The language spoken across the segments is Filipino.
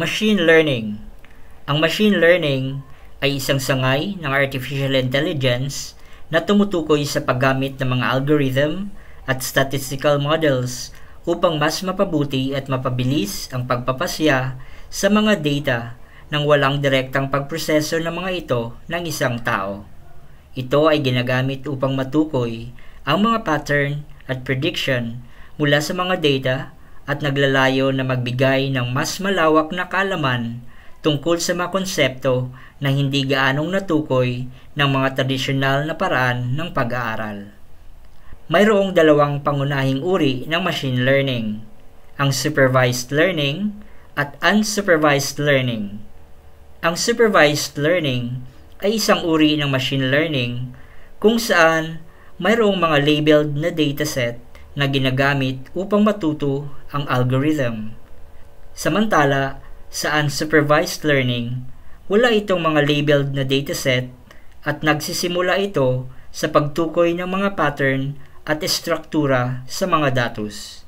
Machine learning. Ang machine learning ay isang sangay ng artificial intelligence na tumutukoy sa paggamit ng mga algorithm at statistical models upang mas mapabuti at mapabilis ang pagpapasya sa mga data nang walang direktang pagproseso ng mga ito ng isang tao. Ito ay ginagamit upang matukoy ang mga pattern at prediction mula sa mga data at naglalayo na magbigay ng mas malawak na kaalaman tungkol sa mga konsepto na hindi gaanong natukoy ng mga tradisyonal na paraan ng pag-aaral. Mayroong dalawang pangunahing uri ng machine learning, ang supervised learning at unsupervised learning. Ang supervised learning ay isang uri ng machine learning kung saan mayroong mga labeled na dataset na ginagamit upang matuto ang algorithm. Samantala, sa unsupervised learning, wala itong mga labeled na dataset at nagsisimula ito sa pagtukoy ng mga pattern at estruktura sa mga datos.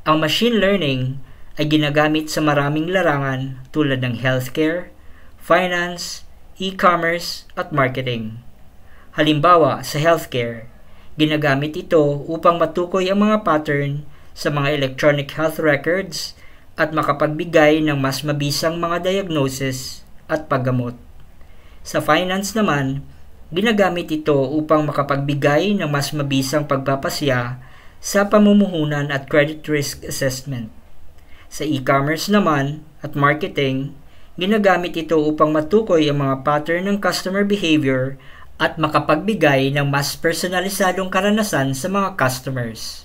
Ang machine learning ay ginagamit sa maraming larangan tulad ng healthcare, finance, e-commerce at marketing. Halimbawa, sa healthcare, ginagamit ito upang matukoy ang mga pattern sa mga electronic health records at makapagbigay ng mas mabisang mga diagnosis at paggamot. Sa finance naman, ginagamit ito upang makapagbigay ng mas mabisang pagpapasya sa pamumuhunan at credit risk assessment. Sa e-commerce naman at marketing, ginagamit ito upang matukoy ang mga pattern ng customer behavior at makapagbigay ng mas personalisadong karanasan sa mga customers.